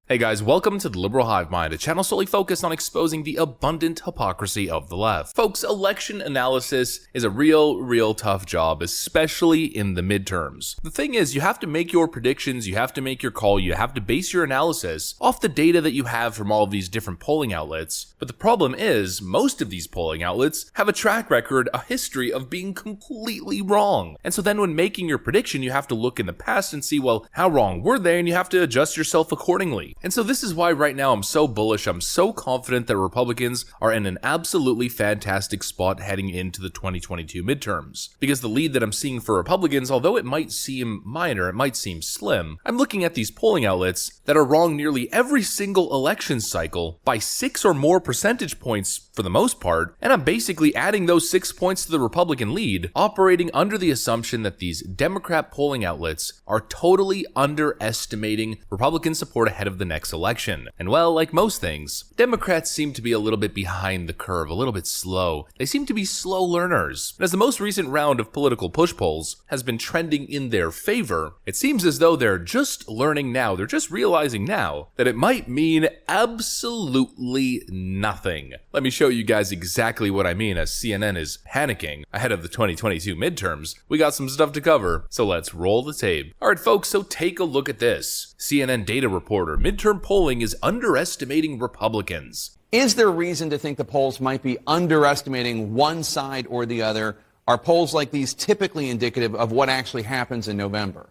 Hey guys, welcome to the Liberal Hive Mind, a channel solely focused on exposing the abundant hypocrisy of the left. Folks, election analysis is a real tough job, especially in the midterms. The thing is, you have to make your predictions, you have to make your call, you have to base your analysis off the data that you have from all of these different polling outlets. But the problem is, most of these polling outlets have a track record, a history of being completely wrong. And so then when making your prediction, you have to look in the past and see, well, how wrong were they? And you have to adjust yourself accordingly. And so this is why right now I'm so bullish, I'm so confident that Republicans are in an absolutely fantastic spot heading into the 2022 midterms. Because the lead that I'm seeing for Republicans, although it might seem minor, it might seem slim, I'm looking at these polling outlets that are wrong nearly every single election cycle by 6 or more percentage points for the most part, and I'm basically adding those 6 points to the Republican lead, operating under the assumption that these Democrat polling outlets are totally underestimating Republican support ahead of the next election. And well, like most things, Democrats seem to be a little bit behind the curve, a little bit slow. They seem to be slow learners. And as the most recent round of political push polls has been trending in their favor, it seems as though they're just learning now, they're just realizing now that it might mean absolutely nothing. Let me show you guys exactly what I mean as CNN is panicking ahead of the 2022 midterms. We got some stuff to cover, so let's roll the tape. Alright folks, so take a look at this. CNN data reporter, midterm polling is underestimating Republicans. Is there reason to think the polls might be underestimating one side or the other? Are polls like these typically indicative of what actually happens in November?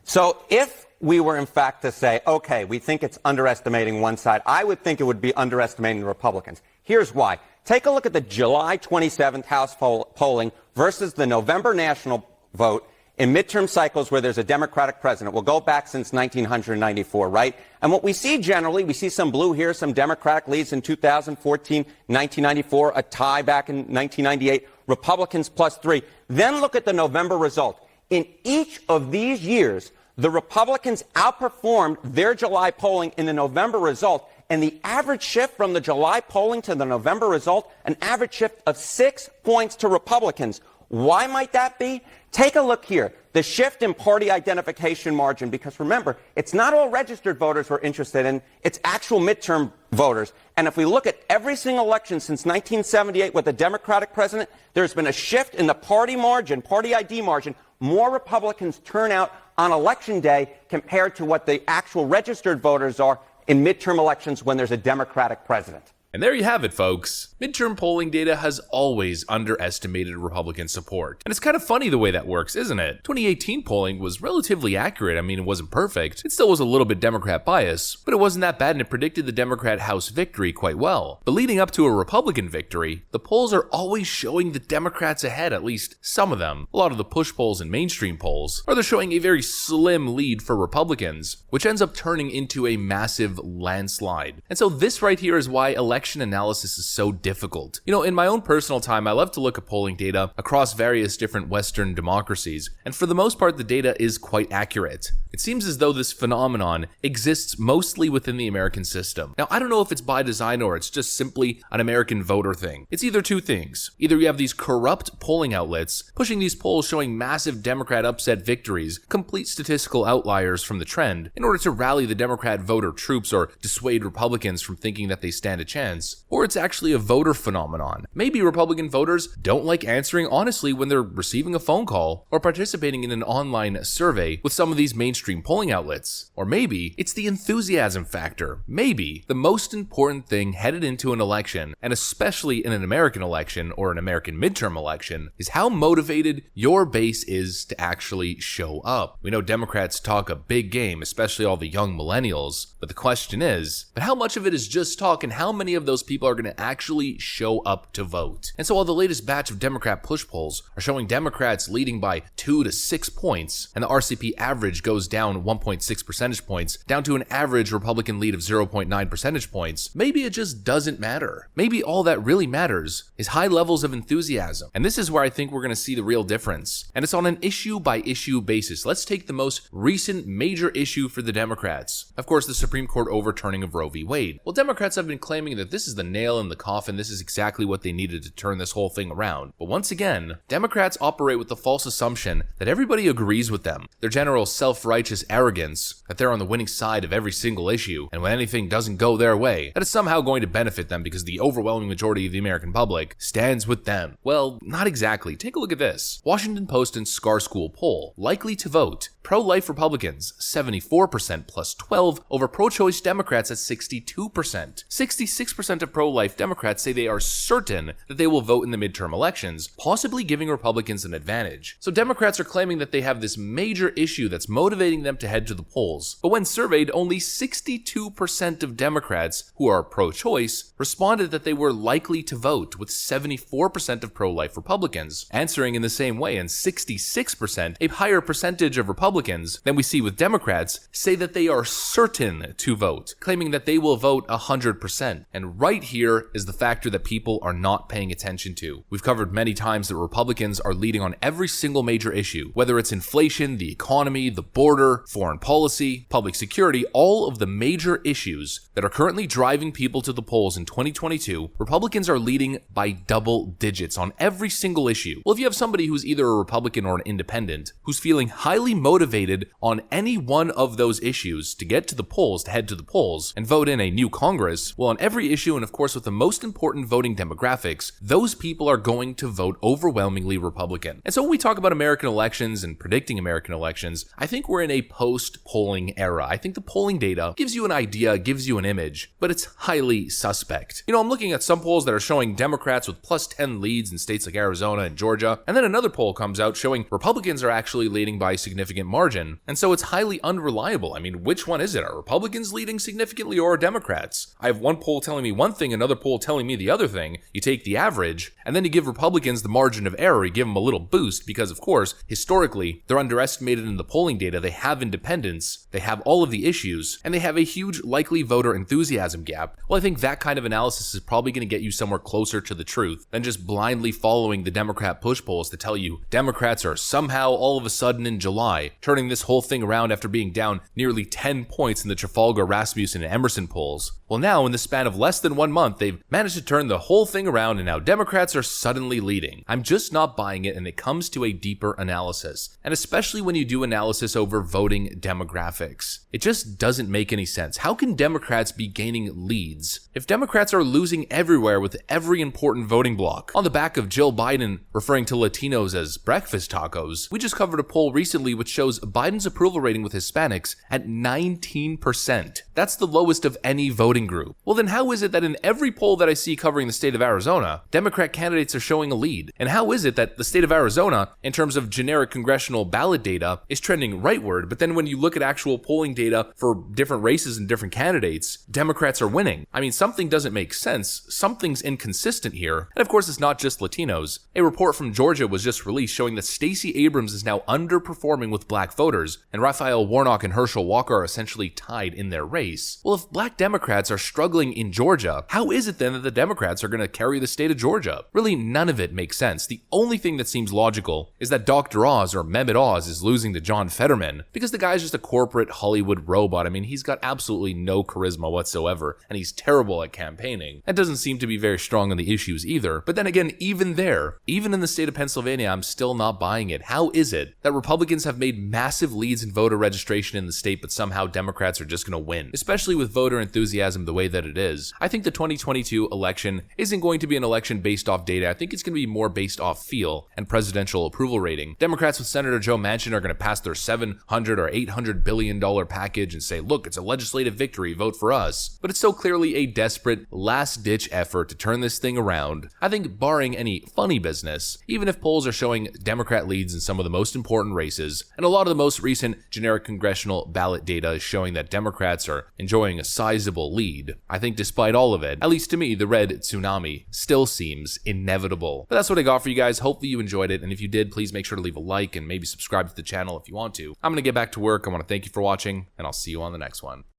So if we were in fact to say, okay, we think it's underestimating one side, I would think it would be underestimating the Republicans. Here's why. Take a look at the July 27th House polling versus the November national vote in midterm cycles where there's a Democratic president. We'll go back since 1994, right? And what we see generally, we see some blue here, some Democratic leads in 2014, 1994, a tie back in 1998, Republicans +3. Then look at the November result. In each of these years, the Republicans outperformed their July polling in the November result, and the average shift from the July polling to the November result, an average shift of 6 points to Republicans. Why might that be? Take a look here. The shift in party identification margin, because remember, it's not all registered voters we're interested in, it's actual midterm voters. And if we look at every single election since 1978 with a Democratic president, there's been a shift in the party margin, party ID margin. More Republicans turn out on election day compared to what the actual registered voters are in midterm elections when there's a Democratic president. And there you have it, folks. Midterm polling data has always underestimated Republican support. And it's kind of funny the way that works, isn't it? 2018 polling was relatively accurate. I mean, it wasn't perfect. It still was a little bit Democrat bias, but it wasn't that bad and it predicted the Democrat House victory quite well. But leading up to a Republican victory, the polls are always showing the Democrats ahead, at least some of them. A lot of the push polls and mainstream polls are showing a very slim lead for Republicans, which ends up turning into a massive landslide. And so this right here is why election analysis is so difficult. You know, in my own personal time, I love to look at polling data across various different Western democracies, and for the most part, the data is quite accurate. It seems as though this phenomenon exists mostly within the American system. Now, I don't know if it's by design or it's just simply an American voter thing. It's either two things. Either you have these corrupt polling outlets pushing these polls showing massive Democrat upset victories, complete statistical outliers from the trend, in order to rally the Democrat voter troops or dissuade Republicans from thinking that they stand a chance. Or it's actually a voter phenomenon. Maybe Republican voters don't like answering honestly when they're receiving a phone call or participating in an online survey with some of these mainstream polling outlets. Or maybe it's the enthusiasm factor. Maybe the most important thing headed into an election, and especially in an American election or an American midterm election, is how motivated your base is to actually show up. We know Democrats talk a big game, especially all the young millennials, but the question is, but how much of it is just talk and how many of those people are going to actually show up to vote? And so while the latest batch of Democrat push polls are showing Democrats leading by 2 to 6 points, and the RCP average goes down 1.6 percentage points, down to an average Republican lead of 0.9 percentage points, maybe it just doesn't matter. Maybe all that really matters is high levels of enthusiasm. And this is where I think we're going to see the real difference. And it's on an issue by issue basis. Let's take the most recent major issue for the Democrats. Of course, the Supreme Court overturning of Roe v. Wade. Well, Democrats have been claiming that this is the nail in the coffin. This is exactly what they needed to turn this whole thing around. But once again, Democrats operate with the false assumption that everybody agrees with them. Their general self-righteous self-righteous arrogance that they're on the winning side of every single issue, and when anything doesn't go their way, that it's somehow going to benefit them because the overwhelming majority of the American public stands with them. Well, not exactly. Take a look at this. Washington Post and Scar School poll. Likely to vote. Pro-life Republicans, 74% plus 12 over pro-choice Democrats at 62%. 66% of pro-life Democrats say they are certain that they will vote in the midterm elections, possibly giving Republicans an advantage. So Democrats are claiming that they have this major issue that's motivating them to head to the polls. But when surveyed, only 62% of Democrats who are pro-choice responded that they were likely to vote, with 74% of pro-life Republicans answering in the same way, and 66%, a higher percentage of Republicans than we see with Democrats, say that they are certain to vote, claiming that they will vote 100%. And right here is the factor that people are not paying attention to. We've covered many times that Republicans are leading on every single major issue, whether it's inflation, the economy, the border, foreign policy, public security, all of the major issues that are currently driving people to the polls in 2022, Republicans are leading by double digits on every single issue. Well, if you have somebody who's either a Republican or an independent, who's feeling highly motivated on any one of those issues to get to the polls, to head to the polls, and vote in a new Congress, well, on every issue, and of course with the most important voting demographics, those people are going to vote overwhelmingly Republican. And so when we talk about American elections and predicting American elections, I think we're in a post-polling era. I think the polling data gives you an idea, gives you an image, but it's highly suspect. You know, I'm looking at some polls that are showing Democrats with plus 10 leads in states like Arizona and Georgia, and then another poll comes out showing Republicans are actually leading by a significant margin, and so it's highly unreliable. I mean, which one is it? Are Republicans leading significantly or are Democrats? I have one poll telling me one thing, another poll telling me the other thing. You take the average, and then you give Republicans the margin of error, you give them a little boost, because of course, historically, they're underestimated in the polling data. They have independence, they have all of the issues, and they have a huge likely voter enthusiasm gap. Well, I think that kind of analysis is probably going to get you somewhere closer to the truth than just blindly following the Democrat push polls to tell you Democrats are somehow all of a sudden in July turning this whole thing around after being down nearly 10 points in the Trafalgar, Rasmussen, and Emerson polls. Well, now in the span of less than 1 month, they've managed to turn the whole thing around, and now Democrats are suddenly leading. I'm just not buying it, and it comes to a deeper analysis, and especially when you do analysis over voting demographics. It just doesn't make any sense. How can Democrats be gaining leads if Democrats are losing everywhere with every important voting bloc? On the back of Jill Biden referring to Latinos as breakfast tacos, we just covered a poll recently which shows Biden's approval rating with Hispanics at 19%. That's the lowest of any voting group. Well, then how is it that in every poll that I see covering the state of Arizona, Democrat candidates are showing a lead? And how is it that the state of Arizona, in terms of generic congressional ballot data, is trending rightward, but then when you look at actual polling data for different races and different candidates, Democrats are winning? I mean, something doesn't make sense. Something's inconsistent here. And of course, it's not just Latinos. A report from Georgia was just released showing that Stacey Abrams is now underperforming with black voters, and Raphael Warnock and Herschel Walker are essentially tied in their race. Well, if black Democrats are struggling in Georgia, how is it then that the Democrats are going to carry the state of Georgia? Really, none of it makes sense. The only thing that seems logical is that Dr. Oz, or Mehmet Oz, is losing to John Fetterman because the guy's just a corporate Hollywood robot. I mean, he's got absolutely no charisma whatsoever, and he's terrible at campaigning. That doesn't seem to be very strong on the issues either. But then again, even there, even in the state of Pennsylvania, I'm still not buying it. How is it that Republicans have made massive leads in voter registration in the state, but somehow Democrats are just going to win, especially with voter enthusiasm the way that it is? I think the 2022 election isn't going to be an election based off data. I think it's going to be more based off feel and presidential approval rating. Democrats with Senator Joe Manchin are going to pass their $700 or $800 billion package and say, look, it's a legislative victory, vote for us. But it's so clearly a desperate, last-ditch effort to turn this thing around. I think barring any funny business, even if polls are showing Democrat leads in some of the most important races, and a lot of the most recent generic congressional ballot data is showing that Democrats are enjoying a sizable lead, I think despite all of it, at least to me, the red tsunami still seems inevitable. But that's what I got for you guys. Hopefully you enjoyed it, and if you did, please make sure to leave a like and maybe subscribe to the channel if you want to. I'm going to get back to work. I want to thank you for watching, and I'll see you on the next one.